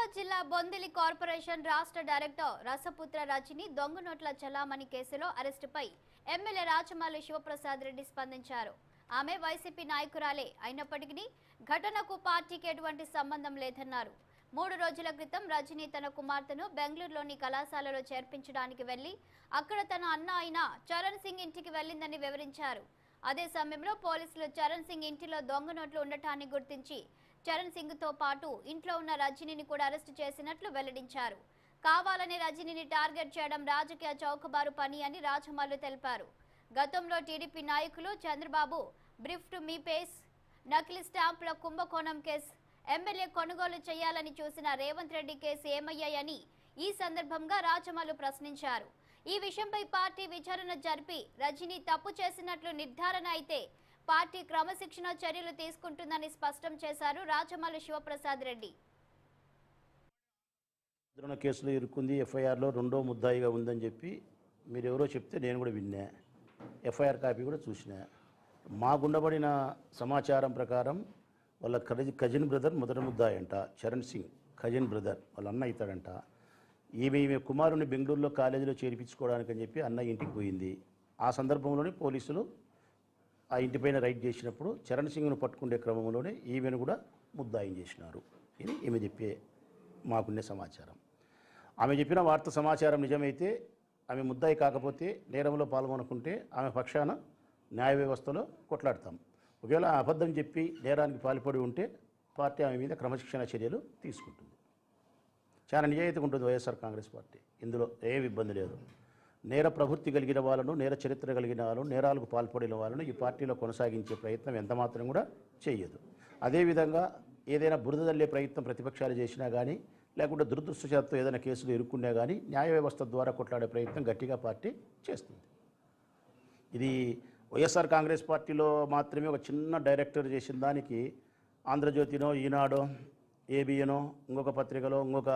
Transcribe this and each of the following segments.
కర్నూలు జిల్లా బొందిలి కార్పొరేషన్ రాష్ట్ర డైరెక్టర్ రసపుత్ర రజని దొంగ నోట్ల చలామణి కేసులో అరెస్టుపై ఎమ్మెల్యే రాచమల్లు శివప్రసాద్ రెడ్డి స్పందించారు. ఆమె వైసీపీ నాయకురాలే అయినప్పటికీ ఘటనకు పార్టీకి ఎటువంటి సంబంధం లేదన్నారు. 3 రోజుల క్రితం రజని తన కుమార్తెను బెంగళూరులోని కళాశాలలో చేర్పించడానికి వెళ్లి అక్కడ తన అన్న అయిన చరణ్ సింగ్ ఇంటికి వెళ్లిందని వివరించారు. అదే సమయంలో పోలీసులు చరణ్ సింగ్ ఇంటిలో దొంగ నోట్లు ఉండటాన్ని గుర్తించి చరణ్ సింగ్ తో పాటు ఇంట్లో ఉన్న రజనీని కూడా అరెస్టు చేసినట్లు వెల్లడించారు. కావాలని రజనీని టార్గెట్ చేయడం రాజకీయ చౌకబారు పని అని రాచమల్లు తెలిపారు. గతంలో టీడీపీ నాయకులు Chandrababu brief to me pace, నకిలీ స్టాంపుల కుంభకోణం కేసు, ఎమ్మెల్యే కొనుగోలు చేయాలని చూసిన రేవంత్ రెడ్డి కేసు ఏమయ్యాయని ఈ సందర్భంగా రాచమల్లు ప్రశ్నించారు. ఈ విషయంపై పార్టీ విచారణ జరిపి రజనీ తప్పు చేసినట్లు నిర్ధారణ అయితే పార్టీ క్రమశిక్షణ చర్యలు తీసుకుంటుందని స్పష్టం చేశారు రాచమల్లు శివప్రసాద్ రెడ్డి. కేసులో ఇరుక్కుంది, ఎఫ్ఐఆర్లో రెండో ముద్దాయిగా ఉందని చెప్పి మీరు ఎవరో చెప్తే నేను కూడా విన్నా, ఎఫ్ఐఆర్ కాపీ కూడా చూసినా. మాకుండబడిన సమాచారం ప్రకారం వాళ్ళ కజిన్ బ్రదర్ మొదటి ముద్దాయి అంట, చరణ్ సింగ్ కజిన్ బ్రదర్, వాళ్ళ అన్న అవుతాడంట. ఈమె కుమారుని బెంగళూరులో కాలేజీలో చేర్పించుకోవడానికి అని చెప్పి అన్న ఇంటికి పోయింది. ఆ సందర్భంలోనే పోలీసులు ఆ ఇంటిపైన రైడ్ చేసినప్పుడు చరణ్ సింగ్ను పట్టుకునే క్రమంలోనే ఈమెను కూడా ముద్దాయం చేసినారు. ఇది ఈమె చెప్పే మాకున్నే సమాచారం. ఆమె చెప్పిన వార్త సమాచారం నిజమైతే, ఆమె ముద్దాయి కాకపోతే, నేరంలో పాల్గొనుకుంటే ఆమె పక్షాన న్యాయ వ్యవస్థలో కొట్లాడతాం. ఒకవేళ అబద్ధం చెప్పి నేరానికి పాల్పడి ఉంటే పార్టీ ఆమె మీద క్రమశిక్షణ చర్యలు తీసుకుంటుంది. చాలా నిజాయితీగా ఉంటుంది వైఎస్ఆర్ కాంగ్రెస్ పార్టీ. ఇందులో ఏమి ఇబ్బంది లేదు. నేర ప్రవృత్తి కలిగిన వాళ్ళను, నేర చరిత్ర కలిగిన వాళ్ళను, నేరాలకు పాల్పడిన వాళ్ళను ఈ పార్టీలో కొనసాగించే ప్రయత్నం ఎంతమాత్రం కూడా చేయదు. అదేవిధంగా ఏదైనా బురద జల్లే ప్రయత్నం ప్రతిపక్షాలు చేసినా కానీ, లేకుంటే దురదృష్టవశాత్తు ఏదైనా కేసులు ఇరుక్కున్నా కానీ న్యాయ వ్యవస్థ ద్వారా కొట్లాడే ప్రయత్నం గట్టిగా పార్టీ చేస్తుంది. ఇది వైఎస్ఆర్ కాంగ్రెస్ పార్టీలో మాత్రమే ఒక చిన్న డైరెక్టర్ చేసిన దానికి ఆంధ్రజ్యోతినో, ఈనాడో, ఏబిఎనో, ఇంకొక పత్రికలో, ఇంకొక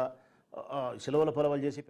సెలవుల పొలవలు చేసి